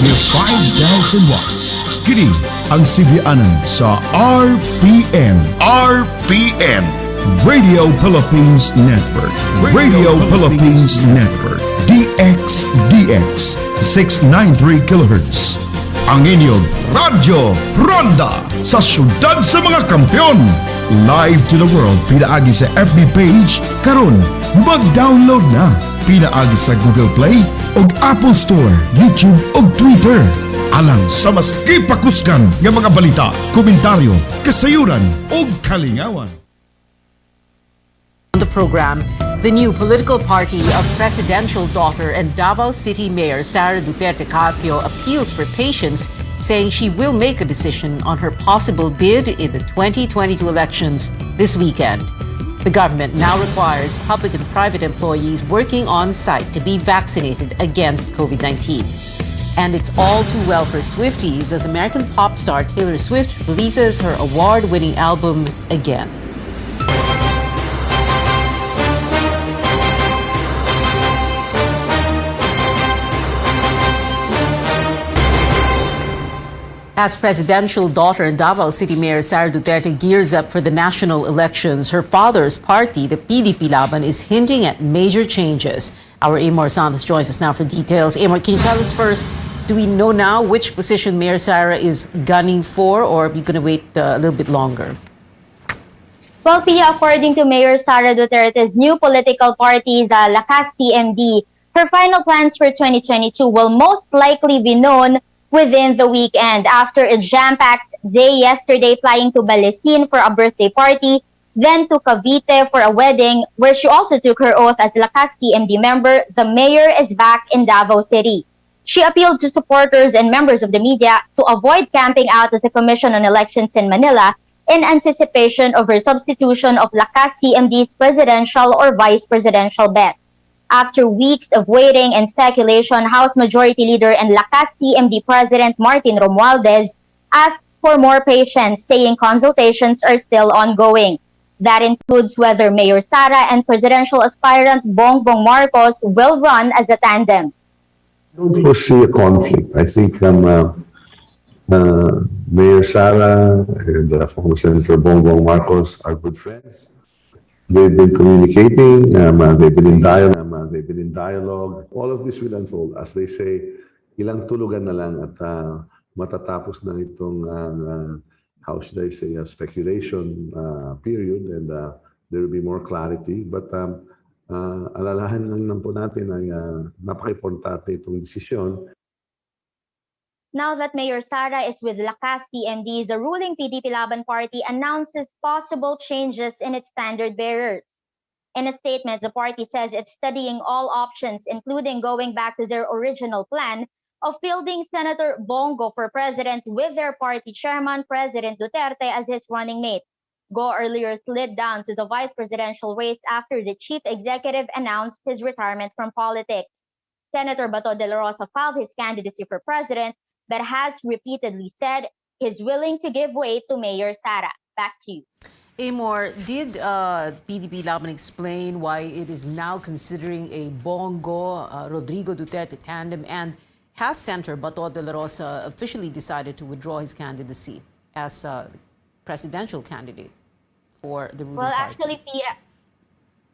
near 5,000 watts. Kini ang sibianan sa RPN. RPN. Radio Philippines Network. Radio Philippines Network. DXDX 693 kHz. Ang inyong Radyo Ronda sa syudad sa mga kampeon. Live to the world pinaagi sa FB page karon mag-download na pinaagi sa Google Play ug Apple Store, YouTube ug Twitter. Alang sa mas ipakuskan nga mga balita, komentaryo, kasayuran ug kalingawan. On the program, the new political party of presidential daughter and Davao City Mayor Sara Duterte Carpio appeals for patience, saying she will make a decision on her possible bid in the 2022 elections this weekend. The government now requires public and private employees working on site to be vaccinated against COVID-19. And it's all too well for Swifties as American pop star Taylor Swift releases her award-winning album again. As presidential daughter and Davao City Mayor Sara Duterte gears up for the national elections, her father's party, the PDP Laban, is hinting at major changes. Our Amor Santos joins us now for details. Amor, can you tell us first, do we know now which position Mayor Sara is gunning for, or are we going to wait a little bit longer? Well, Pia, according to Mayor Sara Duterte's new political party, the Lakas TMD, her final plans for 2022 will most likely be known within the weekend after a jam-packed day yesterday, flying to Balesin for a birthday party, then to Cavite for a wedding where she also took her oath as Lakas TMD member. The mayor is back in Davao City. She appealed to supporters and members of the media to avoid camping out at the Commission on Elections in Manila in anticipation of her substitution of Lakas TMD's presidential or vice presidential bet. After weeks of waiting and speculation, House Majority Leader and Lakas TMD President Martin Romualdez asked for more patience, saying consultations are still ongoing. That includes whether Mayor Sara and presidential aspirant Bongbong Marcos will run as a tandem. I don't foresee a conflict. I think Mayor Sara and former Senator Bongbong Marcos are good friends. They've been communicating, they've been in dialogue. All of this will unfold. As they say, ilang tulugan na lang at matatapos na itong, how should I say, speculation period, and there will be more clarity. But alalahan lang po natin ay napaka-importante itong desisyon. Now that Mayor Sara is with Lakas TMD, the ruling PDP Laban party announces possible changes in its standard bearers. In a statement, the party says it's studying all options, including going back to their original plan of fielding Senator Bongo for president with their party chairman, President Duterte, as his running mate. Go earlier slid down to the vice presidential race after the chief executive announced his retirement from politics. Senator Bato de la Rosa filed his candidacy for president, but has repeatedly said he's willing to give way to Mayor Sara. Back to you. Amor, did PDP Laban explain why it is now considering a Bongo Rodrigo Duterte tandem, and has Senator Bato de la Rosa officially decided to withdraw his candidacy as a presidential candidate for the ruling party? Actually, Pia,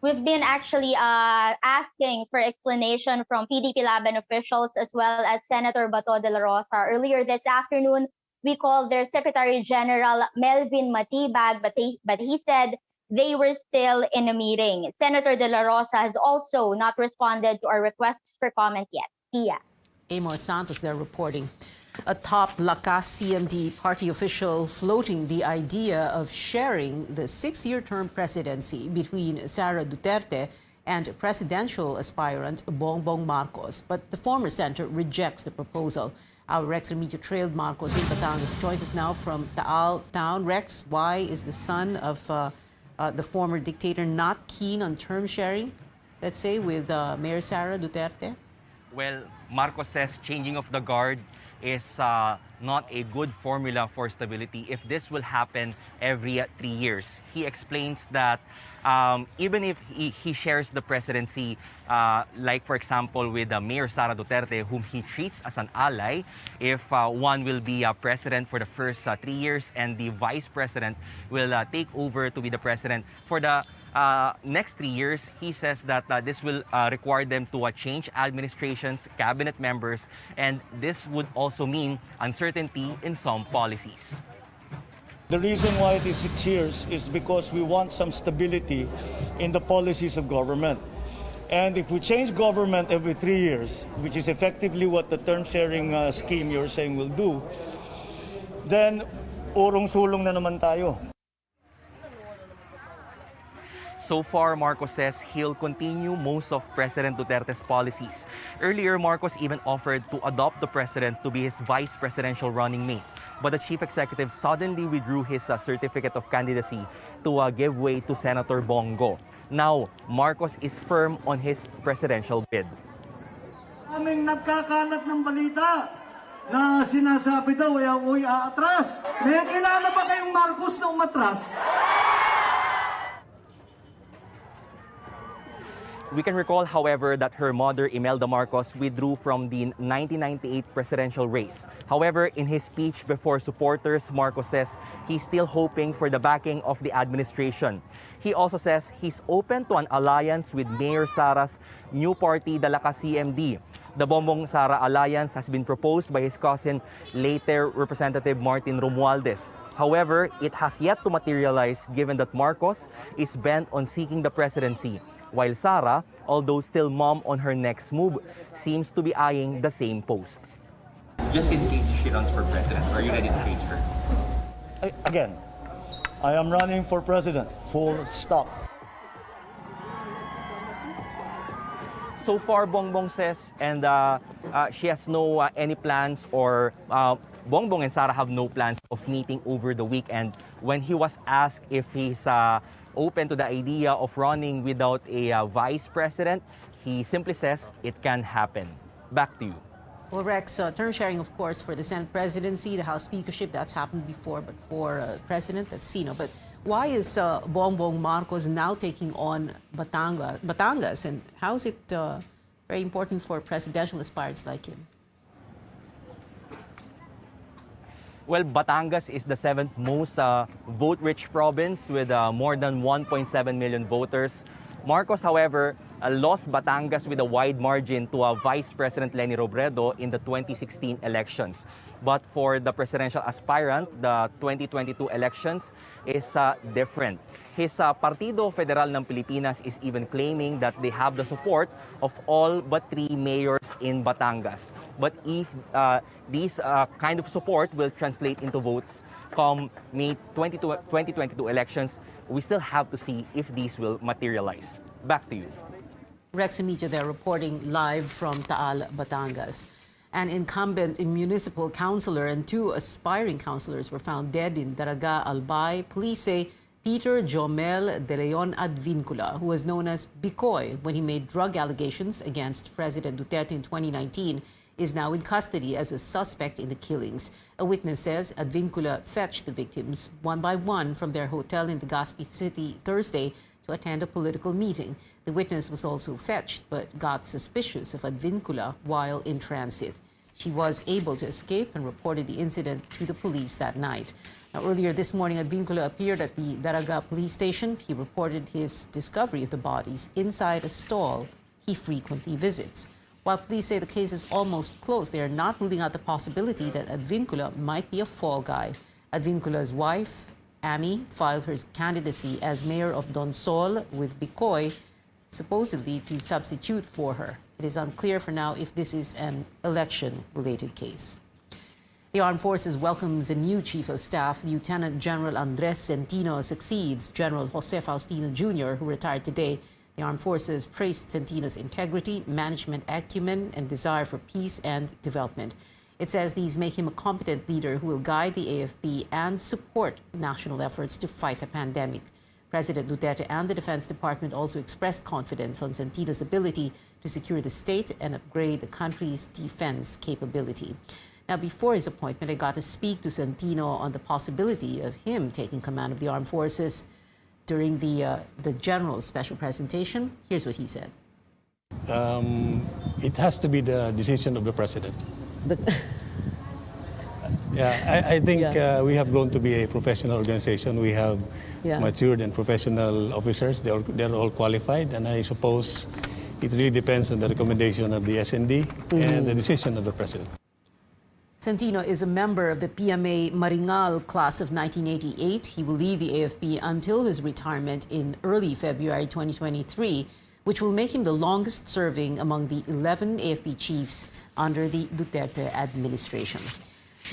we've been asking for explanation from PDP Laban officials as well as Senator Bato de la Rosa. Earlier this afternoon, we called their Secretary General Melvin Matibag, but he said they were still in a meeting. Senator de la Rosa has also not responded to our requests for comment yet. Pia. Amor Santos there reporting. A top Lakas CMD party official floating the idea of sharing the 6-year term presidency between Sara Duterte and presidential aspirant Bongbong Marcos. But the former senator rejects the proposal. Our Rex Remigio trailed Marcos in Batangas. Joins us now from Taal Town. Rex, why is the son of the former dictator not keen on term sharing, let's say, with Mayor Sara Duterte? Well, Marcos says changing of the guard is not a good formula for stability if this will happen every 3 years. He explains that even if he shares the presidency, like for example with Mayor Sara Duterte, whom he treats as an ally, if one will be president for the first 3 years and the vice president will take over to be the president for the next 3 years, he says that this will require them to change administrations, cabinet members, and this would also mean uncertainty in some policies. The reason why it is 6 years is because we want some stability in the policies of government. And if we change government every 3 years, which is effectively what the term sharing scheme you're saying will do, then urong-sulong na naman tayo. So far, Marcos says he'll continue most of President Duterte's policies. Earlier, Marcos even offered to adopt the president to be his vice presidential running mate. But the chief executive suddenly withdrew his certificate of candidacy to give way to Senator Bongo. Now, Marcos is firm on his presidential bid. Aming nagkakalat ng balita na sinasabi daw ay ako'y aatras. May kilala ba kayong Marcos na umatras? We can recall, however, that her mother, Imelda Marcos, withdrew from the 1998 presidential race. However, in his speech before supporters, Marcos says he's still hoping for the backing of the administration. He also says he's open to an alliance with Mayor Sara's new party, the Lakas CMD. The Bongbong Sara Alliance has been proposed by his cousin, later Representative Martin Romualdez. However, it has yet to materialize given that Marcos is bent on seeking the presidency, while Sara, although still mum on her next move, seems to be eyeing the same post. Just in case she runs for president, are you ready to face her? Again, I am running for president, full stop. So far, Bongbong says, and she has no any plans, or Bongbong and Sara have no plans of meeting over the weekend. When he was asked if he's open to the idea of running without a vice president, he simply says it can happen. Back to you. Well, Rex, term sharing, of course, for the Senate presidency, the House speakership, that's happened before, but for president, that's Sino. But why is Bongbong Marcos now taking on Batangas, and how is it very important for presidential aspirants like him? Well, Batangas is the 7th most vote-rich province with more than 1.7 million voters. Marcos, however, lost Batangas with a wide margin to Vice President Leni Robredo in the 2016 elections. But for the presidential aspirant, the 2022 elections is different. His Partido Federal ng Pilipinas is even claiming that they have the support of all but 3 mayors in Batangas. But if these kind of support will translate into votes come May 2022 elections, we still have to see if these will materialize. Back to you. Rex Amita there reporting live from Taal, Batangas. An incumbent municipal councillor and 2 aspiring councillors were found dead in Daraga, Albay. Police say Peter Jomel De Leon Advincula, who was known as Bicoy when he made drug allegations against President Duterte in 2019, is now in custody as a suspect in the killings. A witness says Advincula fetched the victims one by one from their hotel in Legazpi City Thursday to attend a political meeting. The witness was also fetched but got suspicious of Advincula while in transit. She was able to escape and reported the incident to the police that night. Now, earlier this morning, Advincula appeared at the Daraga police station. He reported his discovery of the bodies inside a stall he frequently visits. While police say the case is almost closed, they are not ruling out the possibility that Advincula might be a fall guy. Advincula's wife, Amy, filed her candidacy as mayor of Donsol with Bicoy supposedly to substitute for her. It is unclear for now if this is an election-related case. The Armed Forces welcomes a new Chief of Staff. Lieutenant General Andres Centino succeeds General Jose Faustino Jr., who retired today. The Armed Forces praised Centino's integrity, management acumen, and desire for peace and development. It says these make him a competent leader who will guide the AFP and support national efforts to fight the pandemic. President Duterte and the Defense Department also expressed confidence on Centino's ability to secure the state and upgrade the country's defense capability. Now, before his appointment, I got to speak to Santino on the possibility of him taking command of the armed forces during the general's special presentation. Here's what he said. It has to be the decision of the president. But Yeah, I think we have grown to be a professional organization. We have Yeah. matured and professional officers. They're all qualified, and I suppose it really depends on the recommendation of the SND and the decision of the president. Santino is a member of the PMA Maringal class of 1988. He will lead the AFP until his retirement in early February 2023, which will make him the longest serving among the 11 AFP chiefs under the Duterte administration.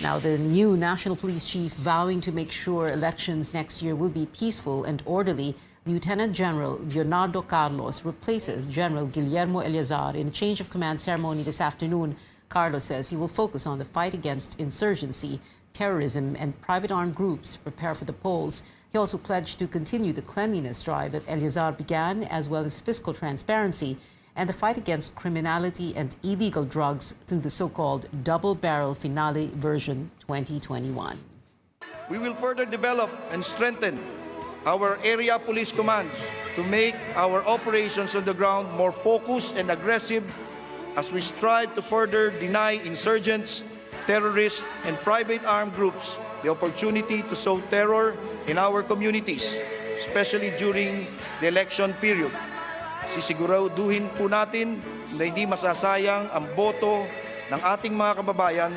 Now, the new National Police Chief vowing to make sure elections next year will be peaceful and orderly, Lieutenant General Leonardo Carlos replaces General Guillermo Eleazar in a change of command ceremony this afternoon. Carlos says he will focus on the fight against insurgency, terrorism, and private armed groups prepare for the polls. He also pledged to continue the cleanliness drive that Eleazar began, as well as fiscal transparency and the fight against criminality and illegal drugs through the so-called double-barrel finale version 2021. We will further develop and strengthen our area police commands to make our operations on the ground more focused and aggressive as we strive to further deny insurgents, terrorists, and private armed groups the opportunity to sow terror in our communities, especially during the election period. Sisiguraduhin po natin na hindi masasayang ang boto ng ating mga kababayan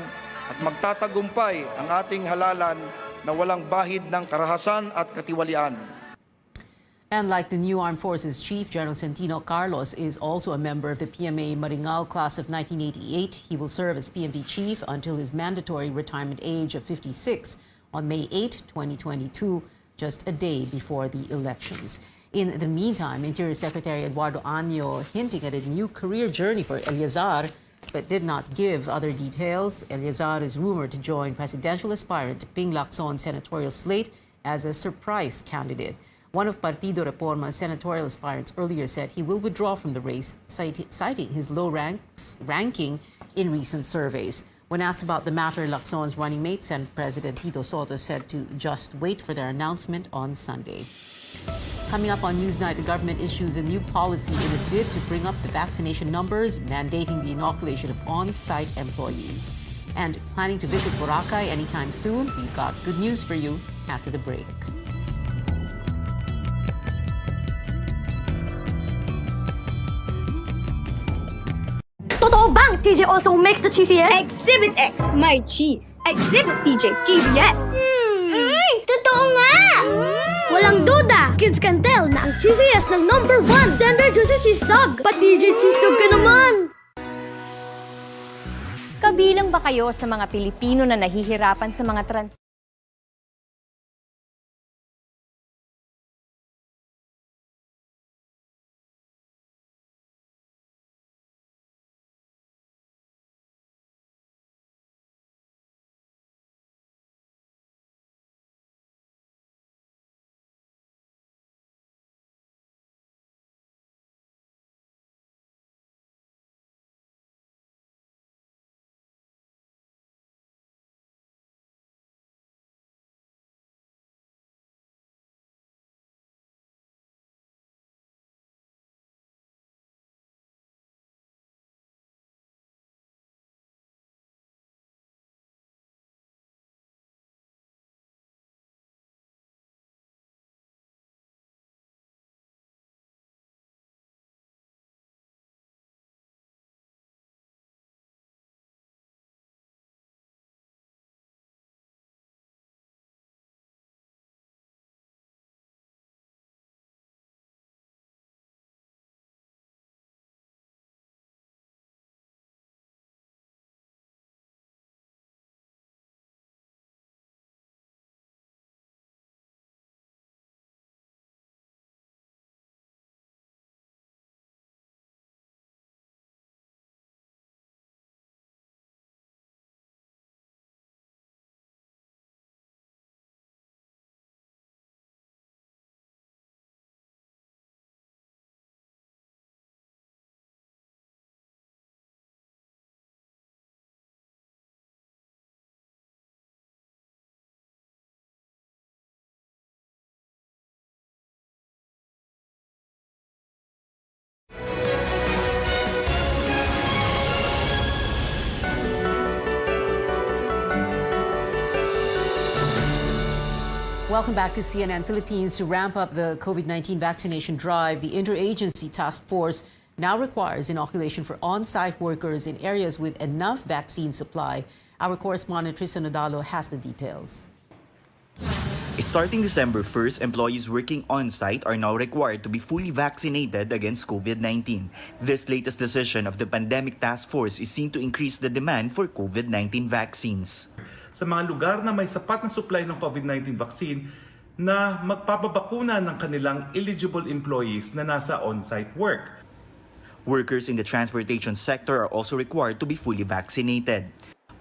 at magtatagumpay ang ating halalan na walang bahid ng karahasan at katiwalian. And like the new Armed Forces Chief, General Santino, Carlos is also a member of the PMA Maringal class of 1988. He will serve as PMP Chief until his mandatory retirement age of 56 on May 8, 2022, just a day before the elections. In the meantime, Interior Secretary Eduardo Año hinting at a new career journey for Eleazar, but did not give other details. Eleazar is rumored to join presidential aspirant Ping Lacson senatorial slate as a surprise candidate. One of Partido Reforma's senatorial aspirants earlier said he will withdraw from the race, citing his low ranking in recent surveys. When asked about the matter, Lacson's running mate, Senate President Tito Soto, said to just wait for their announcement on Sunday. Coming up on Newsnight, the government issues a new policy in a bid to bring up the vaccination numbers, mandating the inoculation of on-site employees. And planning to visit Boracay anytime soon? We've got good news for you after the break. Totoo bang TJ also makes the cheesiest? Exhibit X, my cheese. Exhibit TJ, cheesiest. Totoo nga! Walang duda, kids can tell na ang cheesiest ng number 1, Tender Juicy Cheese Dog. Pa TJ Cheese Dog ka naman! Kabilang ba kayo sa mga Pilipino na nahihirapan sa mga Welcome back to CNN Philippines. To ramp up the COVID-19 vaccination drive, the Interagency Task Force now requires inoculation for on-site workers in areas with enough vaccine supply. Our correspondent Tristan Odalo has the details. Starting December 1st, employees working on-site are now required to be fully vaccinated against COVID-19. This latest decision of the Pandemic Task Force is seen to increase the demand for COVID-19 vaccines. Sa mga lugar na may sapat na supply ng COVID-19 vaccine na magpapabakuna ng kanilang eligible employees na nasa on-site work. Workers in the transportation sector are also required to be fully vaccinated.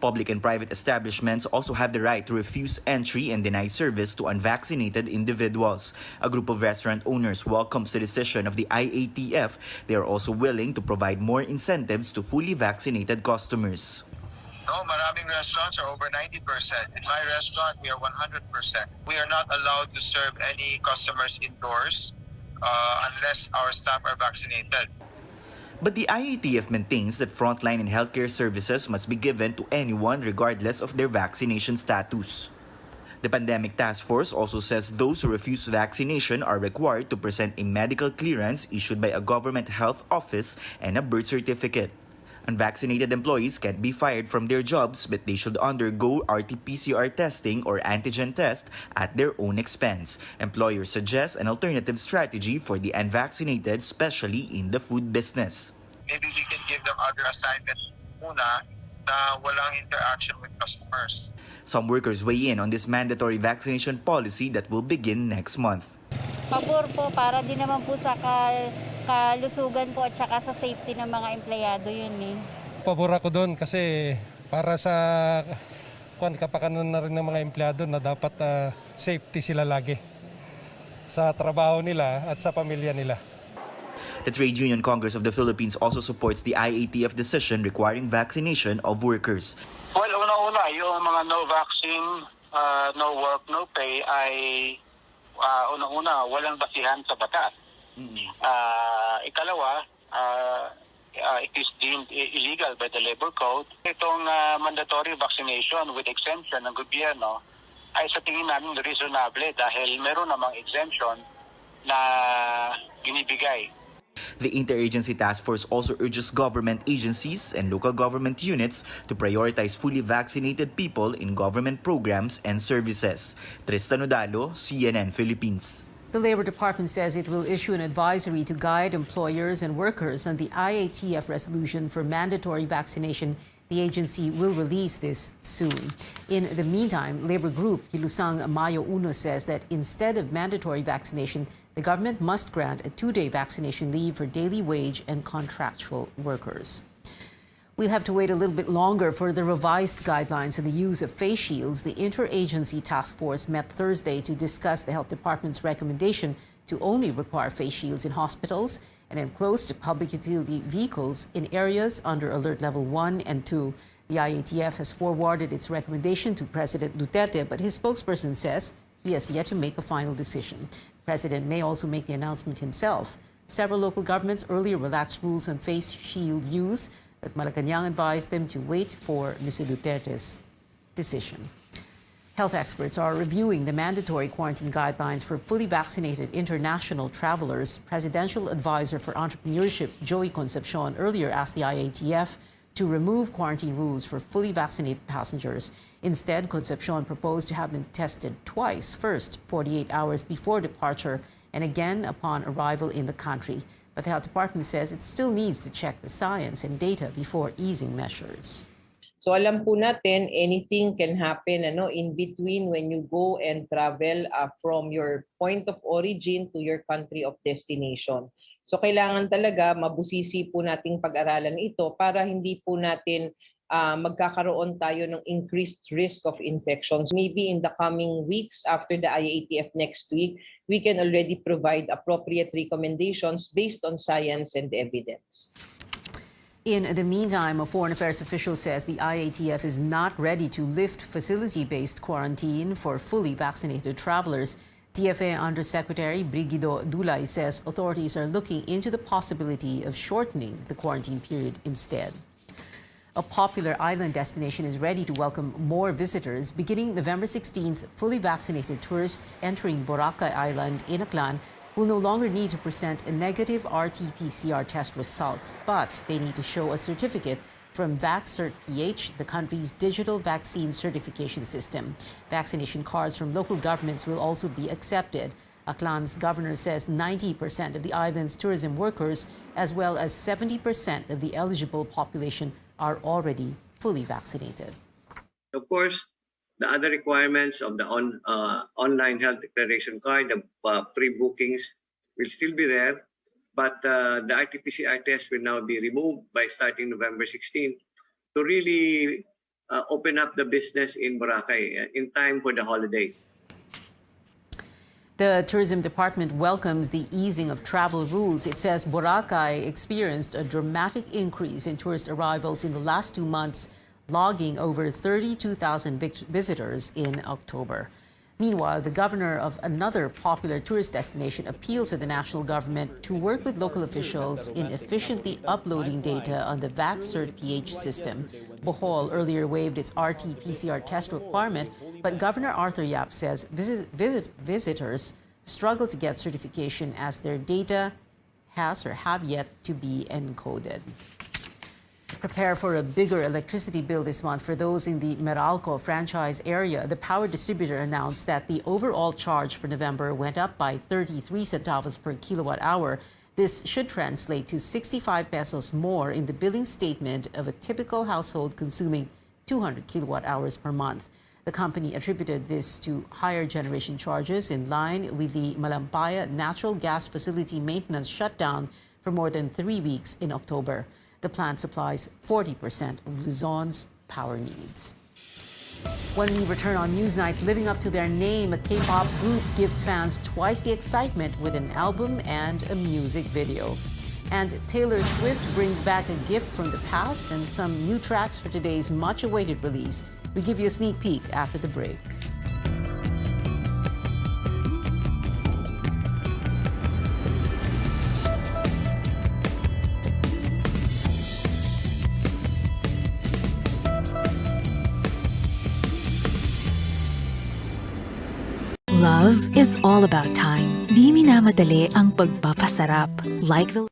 Public and private establishments also have the right to refuse entry and deny service to unvaccinated individuals. A group of restaurant owners welcomes the decision of the IATF. They are also willing to provide more incentives to fully vaccinated customers. No, maraming restaurants are over 90%. In my restaurant, we are 100%. We are not allowed to serve any customers indoors unless our staff are vaccinated. But the IATF maintains that frontline and healthcare services must be given to anyone regardless of their vaccination status. The Pandemic Task Force also says those who refuse vaccination are required to present a medical clearance issued by a government health office and a birth certificate. Unvaccinated employees can't be fired from their jobs, but they should undergo RT-PCR testing or antigen test at their own expense. Employers suggest an alternative strategy for the unvaccinated, especially in the food business. Maybe we can give them other assignments muna na walang interaction with customers. Some workers weigh in on this mandatory vaccination policy that will begin next month. Pabor po para din naman po sa kalusugan po at saka sa safety ng mga empleyado yun eh. Pabor ako doon kasi para sa kapakanan na rin ng mga empleyado na dapat safety sila lagi sa trabaho nila at sa pamilya nila. The Trade Union Congress of the Philippines also supports the IATF decision requiring vaccination of workers. Well, una-una, yung mga no vaccine, no work, no pay ay una-una, walang basihan sa batas. Ikalawa, it is deemed illegal by the labor code. Itong mandatory vaccination with exemption ng gobyerno ay sa tingin namin reasonable dahil meron namang exemption na binibigay. The Interagency Task Force also urges government agencies and local government units to prioritize fully vaccinated people in government programs and services. Tristan Odalo, CNN Philippines. The Labor Department says it will issue an advisory to guide employers and workers on the IATF resolution for mandatory vaccination. The agency will release this soon. In the meantime, labor group Kilusang Mayo Uno says that instead of mandatory vaccination, the government must grant a 2-day vaccination leave for daily wage and contractual workers. We'll have to wait a little bit longer for the revised guidelines on the use of face shields. The Interagency Task Force met Thursday to discuss the Health Department's recommendation to only require face shields in hospitals and enclosed public utility vehicles in areas under Alert Level 1 and 2. The IATF has forwarded its recommendation to President Duterte, but his spokesperson says he has yet to make a final decision. The President may also make the announcement himself. Several local governments earlier relaxed rules on face shield use, but Malacanang advised them to wait for Mr. Duterte's decision. Health experts are reviewing the mandatory quarantine guidelines for fully vaccinated international travelers. Presidential Advisor for Entrepreneurship Joey Concepcion earlier asked the IATF to remove quarantine rules for fully vaccinated passengers. Instead, Concepcion proposed to have them tested twice, first 48 hours before departure and again upon arrival in the country. But the Health Department says it still needs to check the science and data before easing measures. So alam po natin, anything can happen in between when you go and travel from your point of origin to your country of destination. So kailangan talaga mabusisi po nating pag-aralan ito para hindi po natin magkakaroon tayo ng increased risk of infections. Maybe in the coming weeks after the IATF next week, we can already provide appropriate recommendations based on science and evidence. In the meantime, a foreign affairs official says the IATF is not ready to lift facility-based quarantine for fully vaccinated travelers. DFA Undersecretary Brigido Dulay says authorities are looking into the possibility of shortening the quarantine period instead. A popular island destination is ready to welcome more visitors. Beginning November 16th, fully vaccinated tourists entering Boracay Island in Aklan will no longer need to present a negative RT-PCR test results, but they need to show a certificate from VaxCert-PH, the country's digital vaccine certification system. Vaccination cards from local governments will also be accepted. Aklan's governor says 90% of the island's tourism workers, as well as 70% of the eligible population, are already fully vaccinated. Of course, the other requirements of the online health declaration card, the pre-bookings will still be there, but the RT-PCR test will now be removed by starting November 16th to really open up the business in Boracay in time for the holiday. The tourism department welcomes the easing of travel rules. It says Boracay experienced a dramatic increase in tourist arrivals in the last 2 months, logging over 32,000 visitors in October. Meanwhile, the governor of another popular tourist destination appeals to the national government to work with local officials in efficiently uploading data on the VaxCert-PH system. Bohol earlier waived its RT-PCR test requirement, but Governor Arthur Yap says visitors struggle to get certification as their data have yet to be encoded. Prepare for a bigger electricity bill this month for those in the Meralco franchise area. The power distributor announced that the overall charge for November went up by 33 centavos per kilowatt hour. This should translate to 65 pesos more in the billing statement of a typical household consuming 200 kilowatt hours per month. The company attributed this to higher generation charges in line with the Malampaya natural gas facility maintenance shutdown for more than 3 weeks in October. The plant supplies 40% of Luzon's power needs. When we return on Newsnight, living up to their name, a K-pop group gives fans twice the excitement with an album and a music video. And Taylor Swift brings back a gift from the past and some new tracks for today's much-awaited release. We give you a sneak peek after the break. Love is all about time. Di minamadali ang pagpapasarap. Like the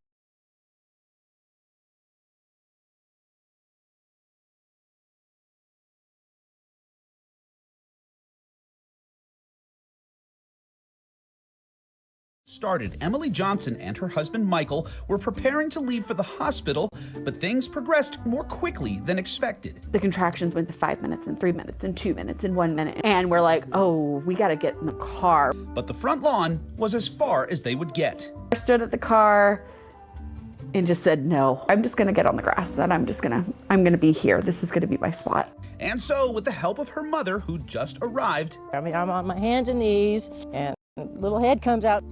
started, Emily Johnson and her husband Michael were preparing to leave for the hospital, but things progressed more quickly than expected. The contractions went to 5 minutes and 3 minutes and 2 minutes and 1 minute. And we're like, oh, we got to get in the car. But the front lawn was as far as they would get. I stood at the car and just said, no, I'm just going to get on the grass and I'm going to be here. This is going to be my spot. And so, with the help of her mother, who just arrived, I'm on my hands and knees and little head comes out.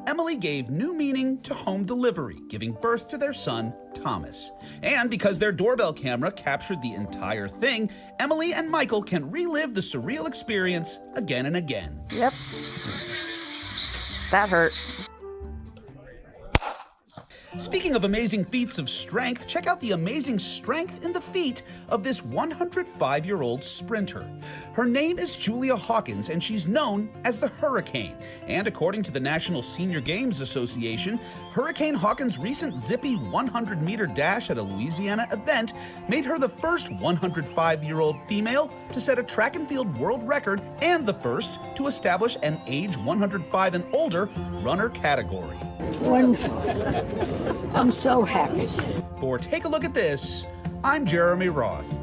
Emily gave new meaning to home delivery, giving birth to their son, Thomas. And because their doorbell camera captured the entire thing, Emily and Michael can relive the surreal experience again and again. Yep. That hurt. Speaking of amazing feats of strength, check out the amazing strength in the feet of this 105-year-old sprinter. Her name is Julia Hawkins, and she's known as the Hurricane. And according to the National Senior Games Association, Hurricane Hawkins' recent zippy 100-meter dash at a Louisiana event made her the first 105-year-old female to set a track and field world record and the first to establish an age 105 and older runner category. Wonderful. I'm so happy. For Take a Look at This, I'm Jeremy Roth.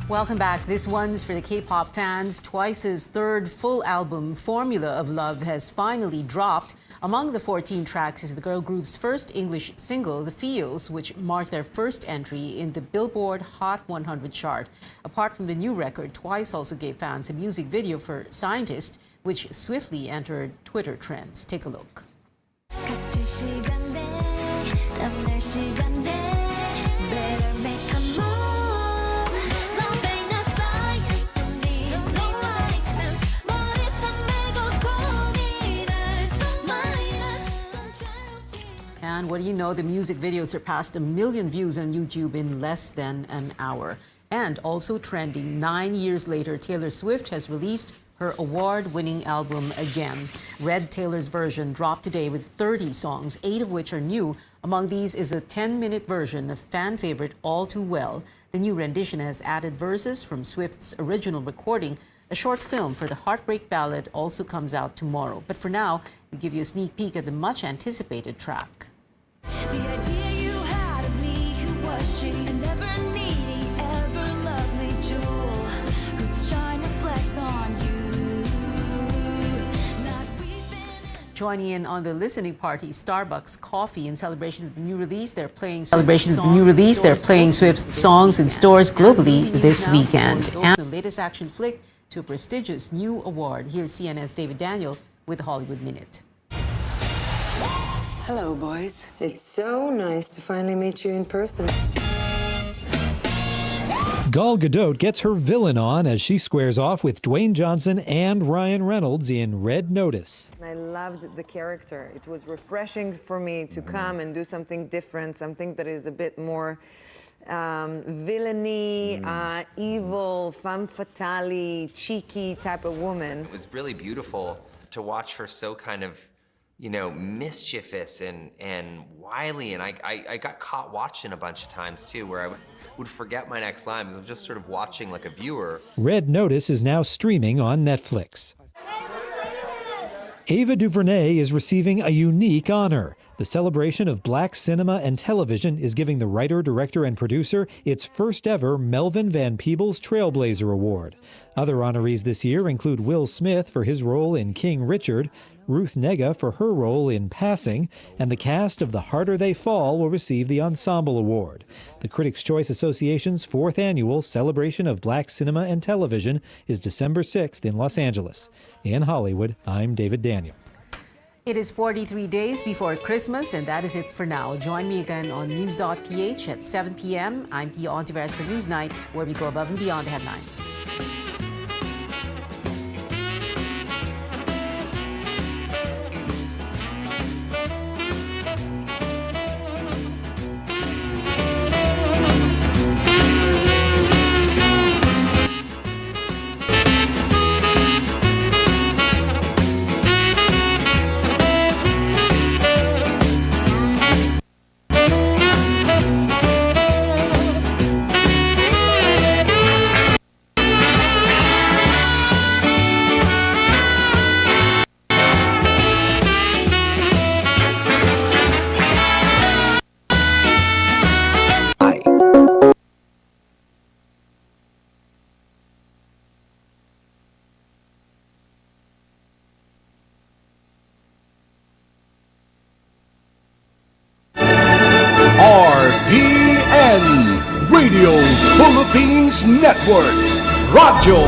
Welcome back. This one's for the K-pop fans. Twice's third full album, Formula of Love, has finally dropped. Among the 14 tracks is the girl group's first English single, The Feels, which marked their first entry in the Billboard Hot 100 chart. Apart from the new record, Twice also gave fans a music video for Scientist, which swiftly entered Twitter trends. Take a look. And what do you know, the music video surpassed 1 million views on YouTube in less than an hour. And also trending, 9 years later, Taylor Swift has released her award-winning album again. Red Taylor's version dropped today with 30 songs, 8 of which are new. Among these is a 10-minute version of fan favorite All Too Well. The new rendition has added verses from Swift's original recording. A short film for the Heartbreak Ballad also comes out tomorrow. But for now, we give you a sneak peek at the much-anticipated track. The idea you had of me, who was she? A never needy, ever lovely jewel, whose shine reflects on you. Joining in on the listening party, Starbucks Coffee, in celebration of the new release. They're playing Swift songs in stores globally this weekend. And the latest action flick to a prestigious new award. Here's CNN's David Daniel with the Hollywood Minute. Hello, boys. It's so nice to finally meet you in person. Gal Gadot gets her villain on as she squares off with Dwayne Johnson and Ryan Reynolds in Red Notice. I loved the character. It was refreshing for me to come and do something different, something that is a bit more villainy, evil, femme fatale, cheeky type of woman. It was really beautiful to watch her so kind of, you know, mischievous and wily, and I got caught watching a bunch of times too, where I would forget my next line because I'm just sort of watching like a viewer. Red Notice is now streaming on Netflix. Ava DuVernay is receiving a unique honor. The celebration of Black cinema and television is giving the writer, director, and producer its first ever Melvin Van Peebles Trailblazer Award. Other honorees this year include Will Smith for his role in King Richard, Ruth Negga for her role in Passing, and the cast of The Harder They Fall will receive the Ensemble Award. The Critics' Choice Association's 4th annual celebration of Black cinema and television is December 6th in Los Angeles. In Hollywood, I'm David Daniel. It is 43 days before Christmas, and that is it for now. Join me again on News.ph at 7 p.m. I'm Pia Ontiveros for Newsnight, where we go above and beyond the headlines. Radio Philippines Network, Radyo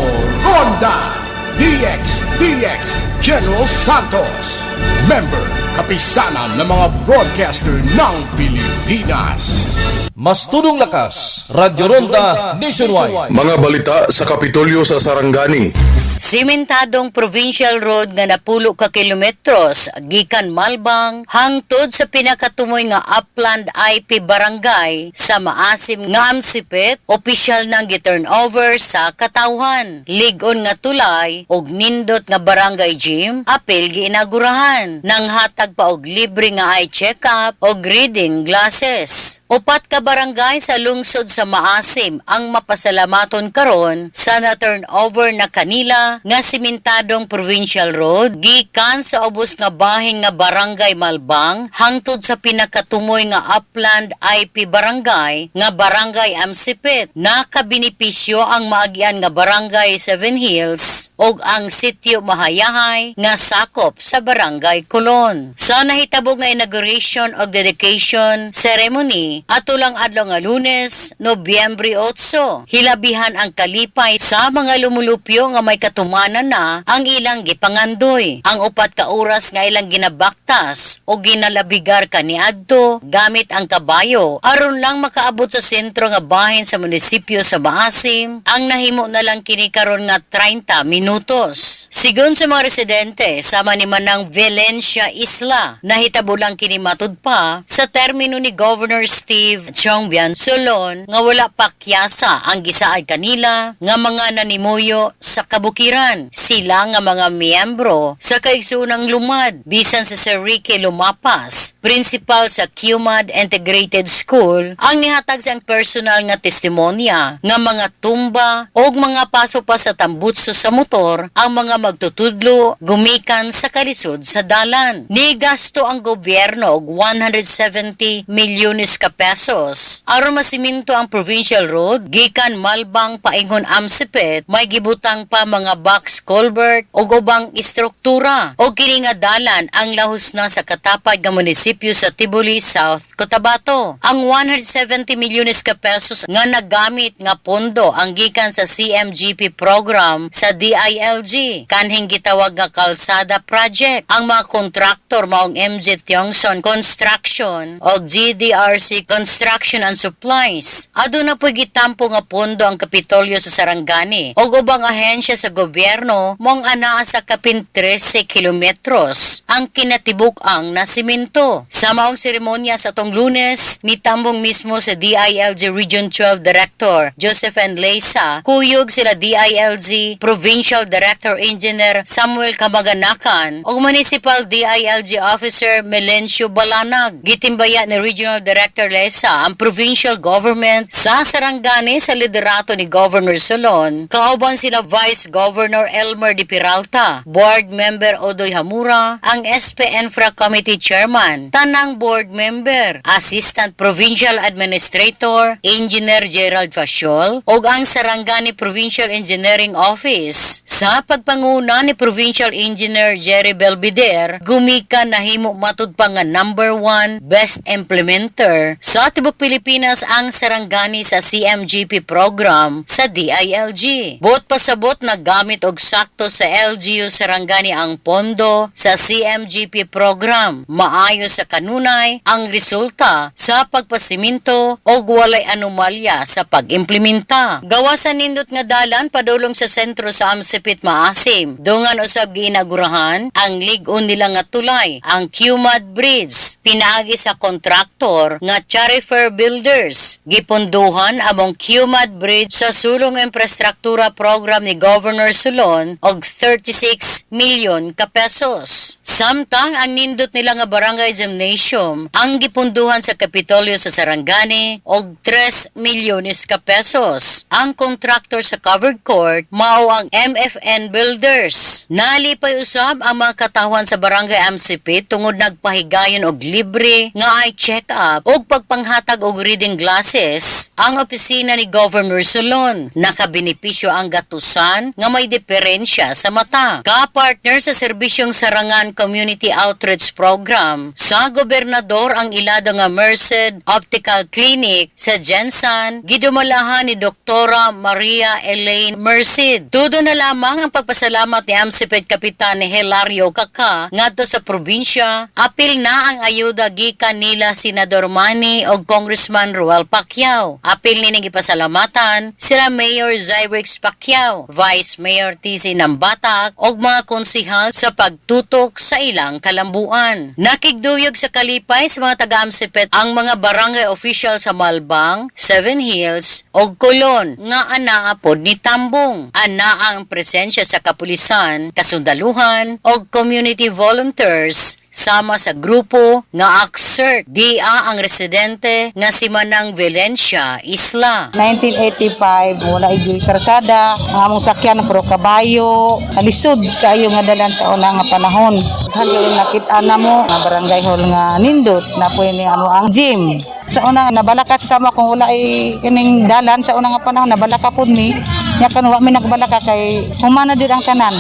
Ronda, DX General Santos, member kapisanan ng mga broadcaster ng Pilipinas. Mas tudong lakas, Radyo Ronda Nationwide. Mga balita sa Kapitolyo sa Sarangani. Simentadong provincial road nga napulo ka kilometros gikan Malbang hangtod sa pinakatumoy nga Upland IP Barangay sa maasim nga Amsipet, opisyal nang gi-turn over sa katawhan. Ligon nga tulay og nindot nga barangay gym apil giinagurahan nang hatag maghatag pa og libre nga eye check-up o reading glasses. Upat ka barangay sa lungsod sa Maasim ang mapasalamaton karon sa na-turnover na kanila nga simentadong provincial road gikan sa ubos nga bahing nga barangay Malbang hangtod sa pinakatumoy nga Upland IP barangay nga barangay Amsipit. Nakabinipisyo ang maagian nga barangay Seven Hills ug ang sitio Mahayahay nga sakop sa barangay Colon. Sa nahitabog nga inauguration o dedication ceremony atulang adlaw nga Lunes, Nobyembre 8, hilabihan ang kalipay sa mga lumulupyo nga may katumanan na ang ilang gipangandoy. Ang upat ka oras nga ilang ginabaktas o ginalabigar kaniadto gamit ang kabayo aron lang makaabot sa sentro nga bahin sa munisipyo sa Maasim, ang nahimo na lang kini karon nga 30 minutos. Sigon sa mga residente, sama ni manang Valencia Isla, nahitabo lang kini matud pa sa termino ni Governor Steve Chongbian Solon nga wala pa kyasa ang gisaad kanila nga mga nanimuyo sa kabukiran. Sila nga mga miyembro sa kaigsuunang lumad bisan si Sir Ricky Lumapas, principal sa QMAD Integrated School, ang nihatag sa personal nga testimonya nga mga tumba o mga paso pa sa tambutso sa motor ang mga magtutudlo gumikan sa kalisod sa dalan. Ni gasto ang gobyerno og 170 milyones ka pesos aron masiminto ang provincial road gikan Malbang paingon Amsipet, may gibutang pa mga box culvert o ubang istruktura o kini nga dalan ang lahos na sa katapad nga munisipyo sa Tibuli, South Cotabato. Ang 170 milyones ka pesos nga nagamit nga pondo ang gikan sa CMGP program sa DILG kanhing gitawag nga kalsada project. Ang mga kontraktor maong MJ Tiongson Construction o GDRC Construction and Supplies. Aduna po gitampo nga pondo ang Kapitolyo sa Sarangani o ubang ahensya sa gobyerno mong anaa sa kapin 13 kilometros ang kinatibuk-ang na simento. Sa maong seremonya sa tong Lunes, nitambong mismo sa DILG Region 12 Director Joseph N. Leysa, kuyog sila DILG Provincial Director Engineer Samuel Kamaganakan o Municipal DILG Officer Melencio Balanag. Gitimbaya ni Regional Director Leysa ang provincial government sa Sarangani sa liderato ni Governor Solon. Kauban sila Vice Governor Elmer Di Peralta, Board Member Odoy Hamura, ang SP Infra Committee Chairman, tanang Board Member, Assistant Provincial Administrator, Engineer Gerald Fasiol, ug ang Sarangani Provincial Engineering Office. Sa pagpanguna ni Provincial Engineer Jerry Belvedere, gumikan nahimo matud pa nga number 1 Best Implementer sa Tibok Pilipinas ang Sarangani sa CMGP program sa DILG. Bot pasabot na gamit og sakto sa LGU Sarangani ang pondo sa CMGP program. Maayo sa kanunay ang resulta sa pagpasiminto o walay anomalya sa pag-implementa. Gawasan nindot nga dalan padulong sa sentro sa Amsipit Maasim. Dungan usab giinagurahan ang lig-on nila nga tulay, ang QMAD Bridge. Pinaagi sa kontraktor nga Charifer Builders. Gipunduhan among QMAD Bridge sa sulong infrastruktura program ni Governor Solon og 36 milyon ka pesos. Samtang ang nindot nila nga barangay gymnasium ang gipunduhan sa Kapitolyo sa Sarangani og 3 milyones ka pesos. Ang kontraktor sa covered court mao ang MFN Builders. Nalipay usab ang mga katawan sa barangay Amsipit tungod nagpahigayon og libre nga eye check-up ug pagpanghatag og reading glasses ang opisina ni Governor Solon. Nakabenepisyo ang gatusan nga may diferensya sa mata. Ka-partner sa serbisyong Sarangan Community Outreach Program sa gobernador ang ilado nga Merced Optical Clinic sa Jensan, gidumalahan ni Doktora Maria Elaine Merced. Tudo na lamang ang pagpasalamat ni Amsipet Kapitan Hilario Kaka ngadto sa probinsya. Apil na ang ayuda gikan nila Senador Manny o Congressman Ruel Pacquiao. Apil nining ipasalamatan sila Mayor Zyrex Pacquiao, Vice Mayor TC Nambatak o mga konsihal sa pagtutok sa ilang kalambuan. Nakigduyog sa kalipay sa mga taga-Amsipet ang mga barangay official sa Malbang, Seven Hills o Colon nga anaa pod ni Tambong. Anaa ang presensya sa kapulisan, kasundaluhan o community volunteers sama sa grupo nga AXERT. Dia ang residente nga si Manang Valencia Isla. 1985, wala igil karsada, ang among sakyan pro kabayo, alisod kayo nga dalan sa una nga panahon. Hanggang nakita na mo nga barangay hall nga nindot na po ni amo ang gym. Sa una nabalaka sama kung wala ay kining dalan sa una nga panahon nabalaka pud mi. Nya kan wa mi nagbalaka kay humana did ang tanan.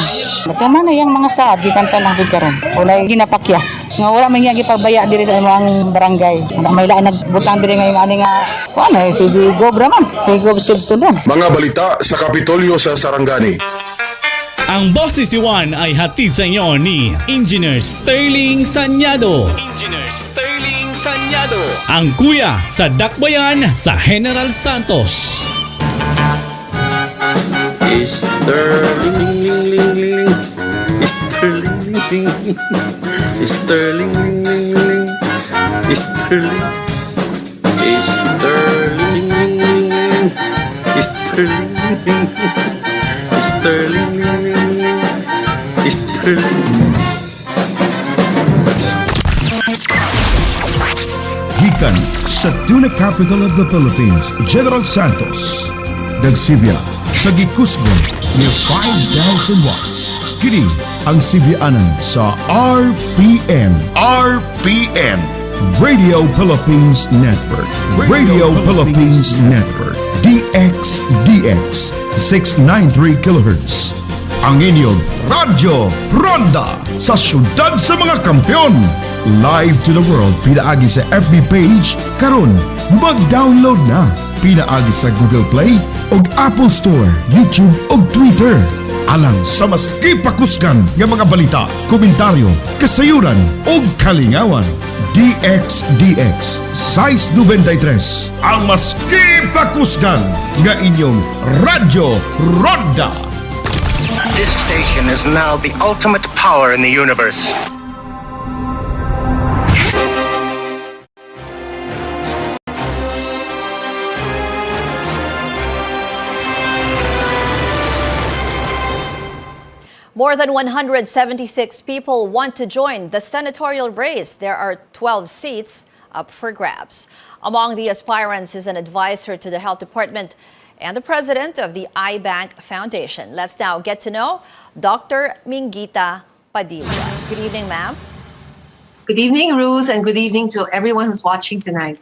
Humana yang mga saad gikan sa nang karon. Wala ginapakya. Nga wala man yang gipabaya diri sa among barangay. Ana may lain nagbutang diri nga ani nga kuan si Gobra man, si Gob Sibtunon. Mga balita sa Kapitolyo sa Sarangani. Ang boses ni Juan ay hatid sa inyo ni Engineer Sterling Sanyado. Ang kuya sa Dakbayan sa General Santos. Gikan sa Tuna Capital of the Philippines, General Santos. Nagsibya sa gikusgon ni 5,000 watts. Kini ang sibianan sa RPN. Radio Philippines Network. Radio Philippines Network. DX 693 kHz. Ang inyong Radyo Ronda sa syudad sa mga kampiyon. Live to the world pinaagi sa FB page karon mag-download na pinaagi sa Google Play ug Apple Store, YouTube ug Twitter. Alang sa mas kipakusgan nga mga balita, komentaryo, kasayuran ug kalingawan. DX Size 93 ang mas kipakusgan nga inyong Radyo Ronda. This station is now the ultimate power in the universe. More than 176 people want to join the senatorial race. There are 12 seats up for grabs. Among the aspirants is an advisor to the Health Department and the president of the iBank Foundation. Let's now get to know Dr. Mingita Padilla. Good evening, ma'am. Good evening, Ruth, and good evening to everyone who's watching tonight.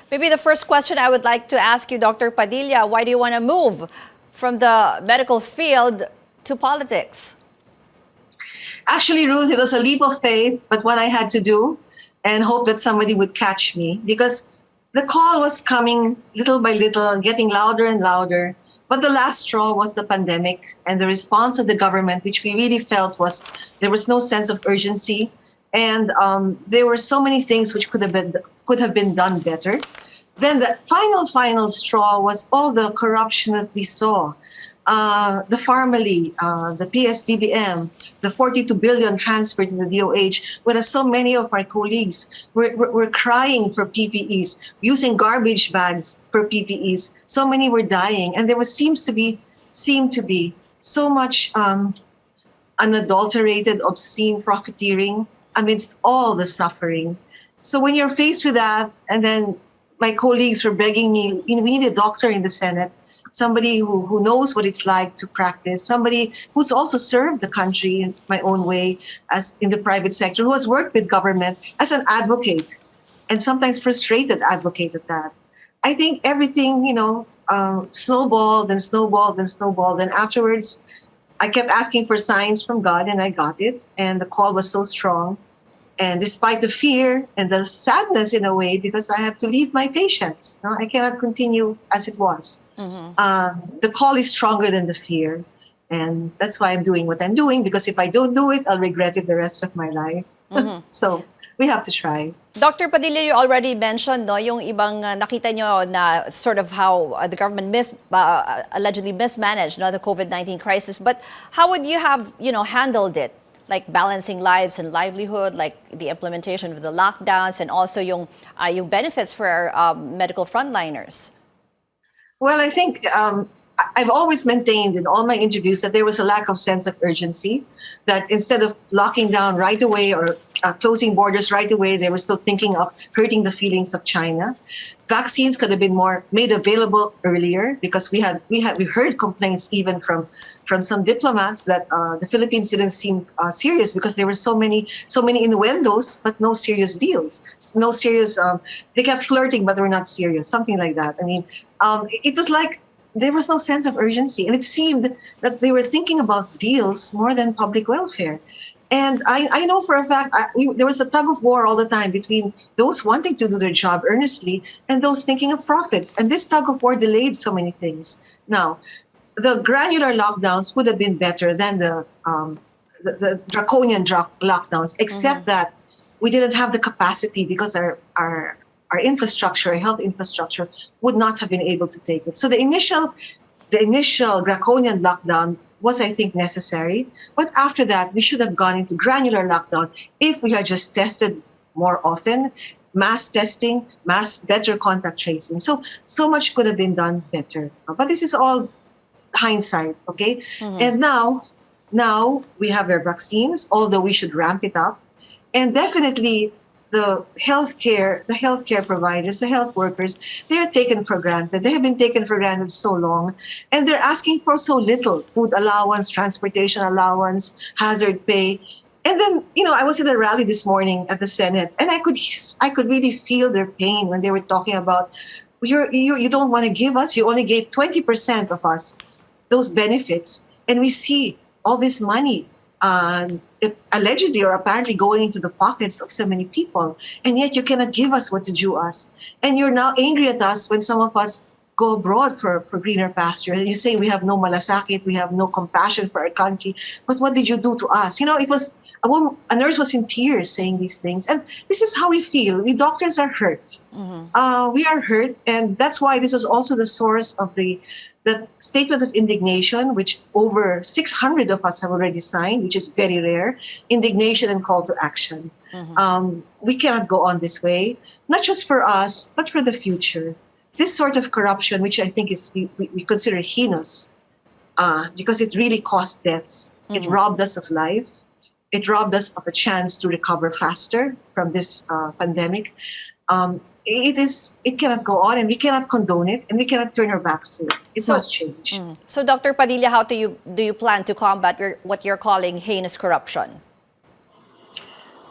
Maybe the first question I would like to ask you, Dr. Padilla, why do you want to move from the medical field to politics? Actually, Ruth, it was a leap of faith, but what I had to do and hope that somebody would catch me because the call was coming little by little, getting louder and louder. But the last straw was the pandemic and the response of the government, which we really felt was there was no sense of urgency. And there were so many things which could have been done better. Then the final straw was all the corruption that we saw. The Pharmaly, the PSDBM, the 42 billion transferred to the DOH, whereas so many of our colleagues were crying for PPEs, using garbage bags for PPEs. So many were dying, and there seemed to be so much unadulterated, obscene profiteering amidst all the suffering. So when you're faced with that, and then my colleagues were begging me, we need a doctor in the Senate, somebody who knows what it's like to practice, somebody who's also served the country in my own way as in the private sector, who has worked with government as an advocate, and sometimes frustrated advocate at that. I think everything, snowballed and snowballed and snowballed. And afterwards, I kept asking for signs from God, and I got it. And the call was so strong. And despite the fear and the sadness in a way, because I have to leave my patients, I cannot continue as it was. Mm-hmm. The call is stronger than the fear. And that's why I'm doing what I'm doing, because if I don't do it, I'll regret it the rest of my life. Mm-hmm. So we have to try. Dr. Padilla, you already mentioned yung ibang nakita nyo na sort of how the government allegedly mismanaged the COVID-19 crisis. But how would you have handled it? Like balancing lives and livelihood, like the implementation of the lockdowns, and also yung benefits for our medical frontliners? Well, I think I've always maintained in all my interviews that there was a lack of sense of urgency, that instead of locking down right away or closing borders right away. They were still thinking of hurting the feelings of China. Vaccines could have been more made available earlier, because we heard complaints even from some diplomats that the Philippines didn't seem serious because there were so many innuendos but no serious deals, no serious. They kept flirting but they were not serious, something like that. I mean, it was like there was no sense of urgency, and it seemed that they were thinking about deals more than public welfare. And I know for a fact there was a tug of war all the time between those wanting to do their job earnestly and those thinking of profits. And this tug of war delayed so many things. Now, the granular lockdowns would have been better than the draconian lockdowns, except that we didn't have the capacity because our infrastructure, our health infrastructure, would not have been able to take it. So the initial draconian lockdown was, I think, necessary. But after that, we should have gone into granular lockdown if we had just tested more often, mass testing, better contact tracing. So much could have been done better. But this is all hindsight, okay? And now we have our vaccines, although we should ramp it up. And definitely the healthcare providers, the health workers, they are taken for granted. They have been taken for granted so long, and they're asking for so little: food allowance, transportation allowance, hazard pay. And then, I was at a rally this morning at the Senate, and I could really feel their pain when they were talking about, you don't want to give us, you only gave 20% of us those benefits, and we see all this money allegedly or apparently going into the pockets of so many people, and yet you cannot give us what's due us. And you're now angry at us when some of us go abroad for greener pasture, and you say we have no malasakit, we have no compassion for our country. But what did you do to us? It was a nurse was in tears saying these things, and this is how we feel. We doctors are hurt. We are hurt, and that's why this is also the source of the statement of indignation, which over 600 of us have already signed, which is very rare. Indignation and call to action. We cannot go on this way, not just for us, but for the future. This sort of corruption, which I think is we consider heinous, because it really cost deaths. It robbed us of life. It robbed us of a chance to recover faster from this pandemic. It cannot go on, and we cannot condone it, and we cannot turn our backs to it. It must change. So, Dr. Padilla, how do you plan to combat what you're calling heinous corruption?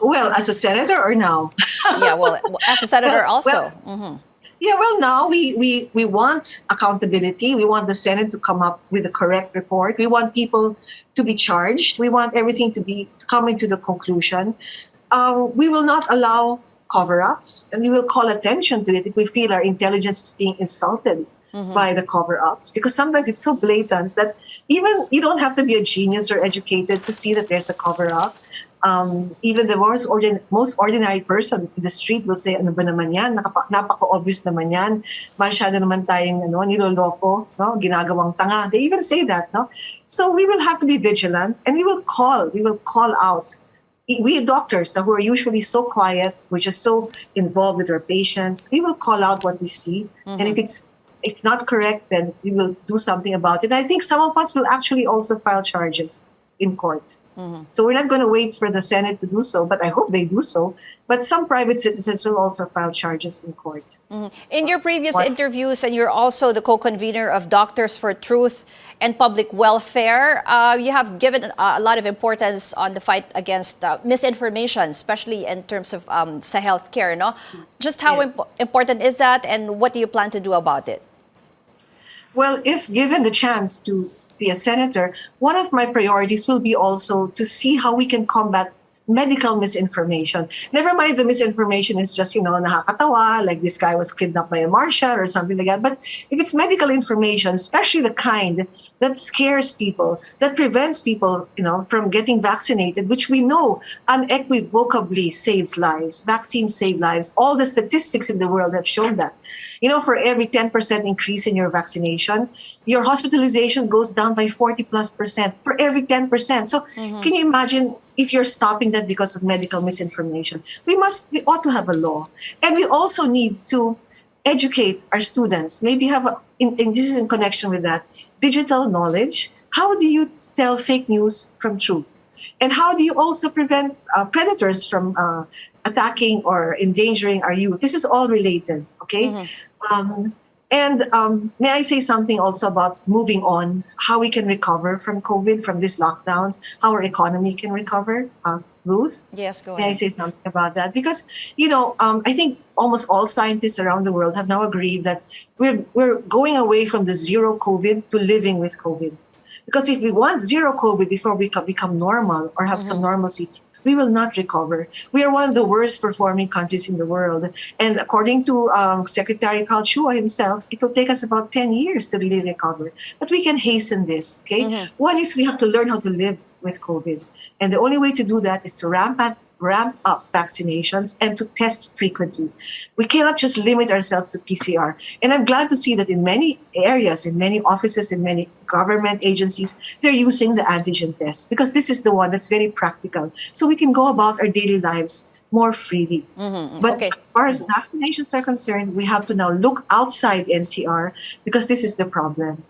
Well, as a senator or now? Yeah, well, as a senator also. Yeah, well, now we want accountability. We want the Senate to come up with the correct report. We want people to be charged. We want everything to be coming to the conclusion. We will not allow cover-ups, and we will call attention to it if we feel our intelligence is being insulted by the cover-ups, because sometimes it's so blatant that even you don't have to be a genius or educated to see that there's a cover-up. Even the most ordinary person in the street will say, ano ba naman yan? Napaka-obvious naman yan. Masyado naman tayong niloloko, no? Ginagawang tanga. They even say that, no? So we will have to be vigilant, and we will call out. We doctors who are usually so quiet, we're just so involved with our patients, we will call out what we see. And if it's not correct, then we will do something about it. And I think some of us will actually also file charges in court. So we're not going to wait for the Senate to do so, but I hope they do so. But some private citizens will also file charges in court. In your previous interviews, and you're also the co-convener of Doctors for Truth and Public Welfare, you have given a lot of importance on the fight against misinformation, especially in terms of sa healthcare, no? Just how important is that, and what do you plan to do about it? Well, if given the chance to be a senator, one of my priorities will be also to see how we can combat medical misinformation. Never mind the misinformation is just, nakakatawa, like this guy was kidnapped by a marshal or something like that. But if it's medical information, especially the kind that scares people, that prevents people, from getting vaccinated, which we know unequivocally saves lives. Vaccines save lives. All the statistics in the world have shown that. For every 10% increase in your vaccination, your hospitalization goes down by 40+% for every 10%. So can you imagine if you're stopping that because of medical misinformation? We ought to have a law. And we also need to educate our students. Maybe have, this is in connection with that, digital knowledge, how do you tell fake news from truth? And how do you also prevent predators from attacking or endangering our youth? This is all related, okay? May I say something also about moving on, how we can recover from COVID, from these lockdowns, how our economy can recover? Ruth? Yes, go May I ahead. say something about that? Because, I think almost all scientists around the world have now agreed that we're going away from the zero COVID to living with COVID. Because if we want zero COVID before we become normal or have some normalcy, we will not recover. We are one of the worst performing countries in the world. And according to Secretary Carl Chua himself, it will take us about 10 years to really recover. But we can hasten this, okay? One is we have to learn how to live with COVID. And the only way to do that is to ramp up vaccinations and to test frequently. We cannot just limit ourselves to PCR. And I'm glad to see that in many areas, in many offices, in many government agencies, they're using the antigen test because this is the one that's very practical. So we can go about our daily lives more freely. But as far as vaccinations are concerned, we have to now look outside NCR because this is the problem.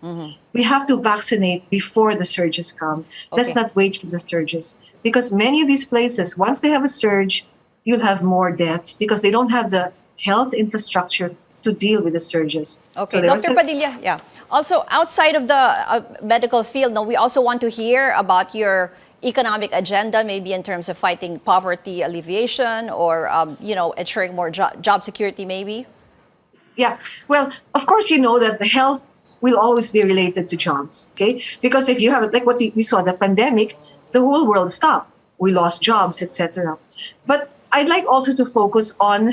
We have to vaccinate before the surges come. Let's not wait for the surges. Because many of these places, once they have a surge, you'll have more deaths because they don't have the health infrastructure to deal with the surges. Okay, Dr. Padilla, yeah. Also, outside of the medical field, we also want to hear about your economic agenda, maybe in terms of fighting poverty alleviation or, ensuring more job security, maybe? Yeah, well, of course, you know that the health will always be related to jobs, okay? Because if you have, like what we saw, the pandemic, the whole world stopped. We lost jobs, etc. But I'd like also to focus on,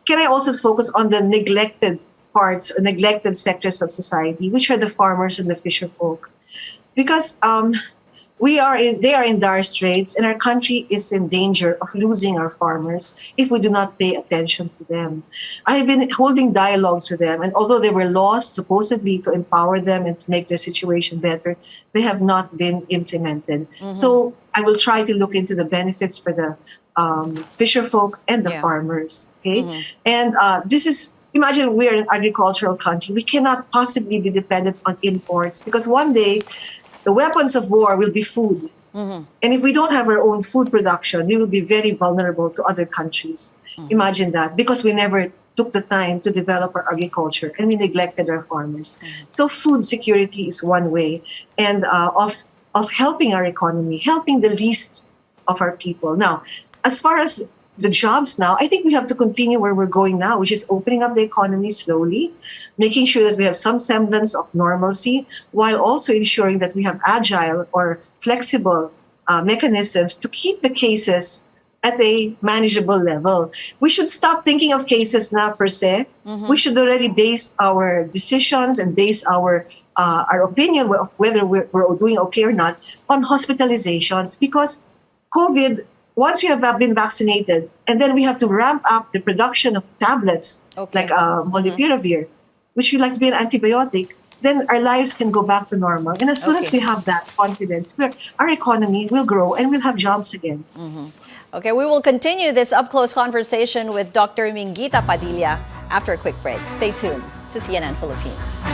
can I also focus on the neglected parts or neglected sectors of society, which are the farmers and the fisher folk? Because they are in dire straits and our country is in danger of losing our farmers if we do not pay attention to them. I have been holding dialogues with them, and although there were laws supposedly to empower them and to make their situation better, they have not been implemented. So I will try to look into the benefits for the fisher folk and the farmers. Okay, and this is, imagine we are an agricultural country. We cannot possibly be dependent on imports because one day the weapons of war will be food. And if we don't have our own food production, we will be very vulnerable to other countries. Imagine that, because we never took the time to develop our agriculture and we neglected our farmers. So food security is one way and of helping our economy, helping the least of our people. Now, as far as the jobs now, I think we have to continue where we're going now, which is opening up the economy slowly, making sure that we have some semblance of normalcy, while also ensuring that we have agile or flexible mechanisms to keep the cases at a manageable level. We should stop thinking of cases now per se. We should already base our decisions and base our opinion of whether we're doing okay or not on hospitalizations, because COVID, once we have been vaccinated, and then we have to ramp up the production of tablets like molnupiravir, which we like to be an antibiotic, then our lives can go back to normal. And as soon as we have that confidence, our economy will grow and we'll have jobs again. Okay, we will continue this up-close conversation with Dr. Mingita Padilla after a quick break. Stay tuned to CNN Philippines.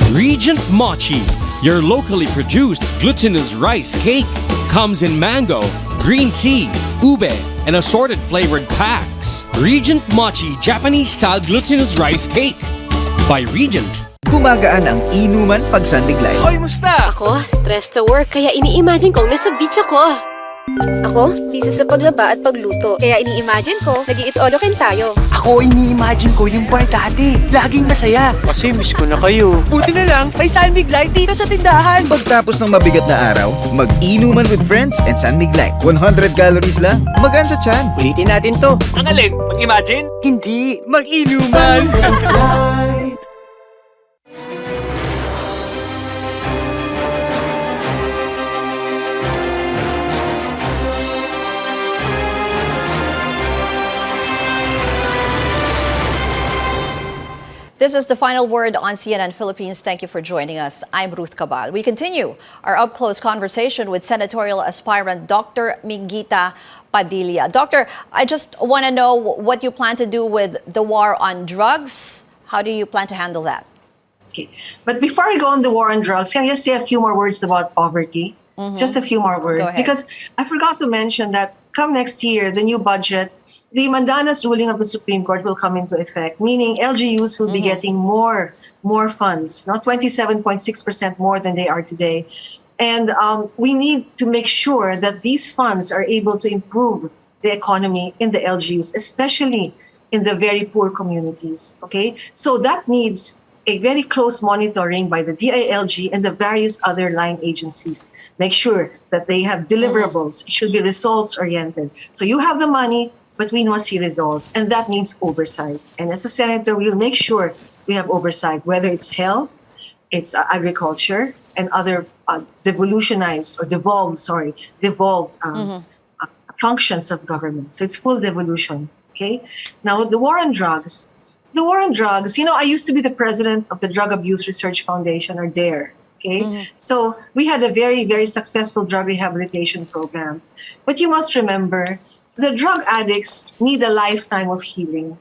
Regent Mochi, your locally produced glutinous rice cake, comes in mango, green tea, ube, and assorted flavored packs. Regent Mochi Japanese-style glutinous rice cake by Regent. Gumagaan ang inuman pag sandiglay. Hoy, musta? Ako, stressed sa work kaya ini-imagine kong nasa beach ako. Ako, busy sa paglaba at pagluto. Kaya ini-imagine ko, nag-i-eat all you can tayo. Ako, ini-imagine ko yung bar dati. Laging masaya. Kasi miss ko na kayo. Buti na lang, may San Mig Light dito sa tindahan. Pagtapos ng mabigat na araw, mag-inuman with friends and San Mig Light. 100 calories lang, magaan sa tiyan. Ulitin natin to. Ang alin? Mag-imagine? Hindi, mag-inuman. This is the final word on CNN Philippines. Thank you for joining us. I'm Ruth Cabal. We continue our up-close conversation with senatorial aspirant Dr. Mingita Padilla. Doctor, I just want to know what you plan to do with the war on drugs. How do you plan to handle that? Okay. But before we go on the war on drugs, can I just say a few more words about poverty? Just a few more words. Go ahead. Because I forgot to mention that come next year, the new budget, the Mandanas ruling of the Supreme Court will come into effect, meaning LGUs will be getting more funds, not 27.6% more than they are today. And we need to make sure that these funds are able to improve the economy in the LGUs, especially in the very poor communities. Okay, so that needs a very close monitoring by the DILG and the various other line agencies. Make sure that they have deliverables. It should be results-oriented. So you have the money, but we want to see results, and that needs oversight. And as a senator, we will make sure we have oversight, whether it's health, it's agriculture, and other devolved functions of government. So it's full devolution. Okay. Now the war on drugs. The war on drugs. You know, I used to be the president of the Drug Abuse Research Foundation, or DARE. Okay. So we had a very, very successful drug rehabilitation program. But you must remember, the drug addicts need a lifetime of healing.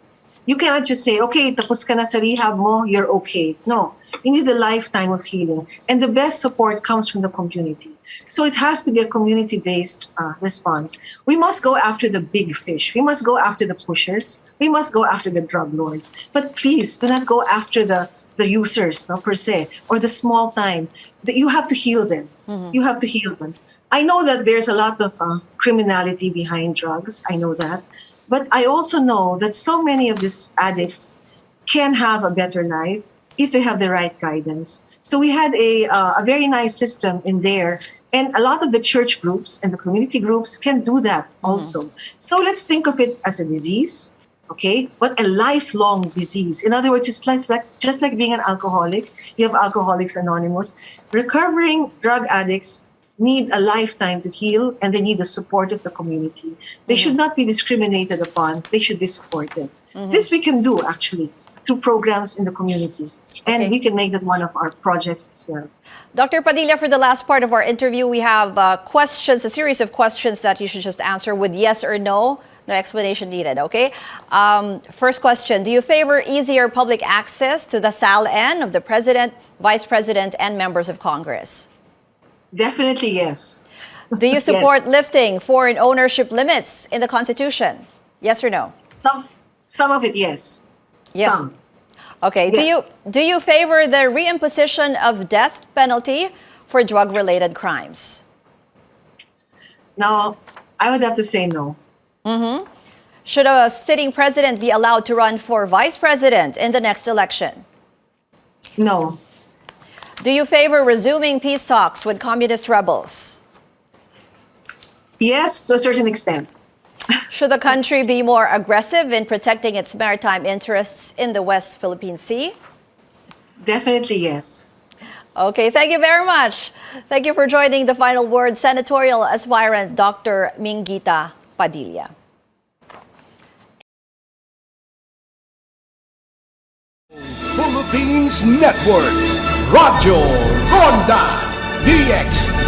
You cannot just say, okay, tapos ka na sa rehab mo, you're okay. No, you need a lifetime of healing. And the best support comes from the community. So it has to be a community-based response. We must go after the big fish. We must go after the pushers. We must go after the drug lords. But please do not go after the users, no, per se, or the small time. You have to heal them. You have to heal them. I know that there's a lot of criminality behind drugs. I know that. But I also know that so many of these addicts can have a better life if they have the right guidance. So we had a very nice system in there. And a lot of the church groups and the community groups can do that also. So let's think of it as a disease, okay? But a lifelong disease. In other words, it's just like being an alcoholic. You have Alcoholics Anonymous. Recovering drug addicts need a lifetime to heal, and they need the support of the community. They should not be discriminated upon. They should be supported. This we can do, actually, through programs in the community. And we can make that one of our projects as well. Dr. Padilla, for the last part of our interview, we have questions, a series of questions that you should just answer with yes or no. No explanation needed, okay? First question, do you favor easier public access to the SALN of the President, Vice President, and members of Congress? Definitely yes. Do you support lifting foreign ownership limits in the Constitution? Yes or no? Some of it, yes. Yes. Some. Okay. Yes. Do you favor the reimposition of death penalty for drug-related crimes? Now, I would have to say no. Should a sitting president be allowed to run for vice president in the next election? No. Do you favor resuming peace talks with communist rebels? Yes, to a certain extent. Should the country be more aggressive in protecting its maritime interests in the West Philippine Sea? Definitely yes. Okay, thank you very much. Thank you for joining the final word, senatorial aspirant Dr. Mingita Padilla. Philippines Network, Radyo Ronda, DX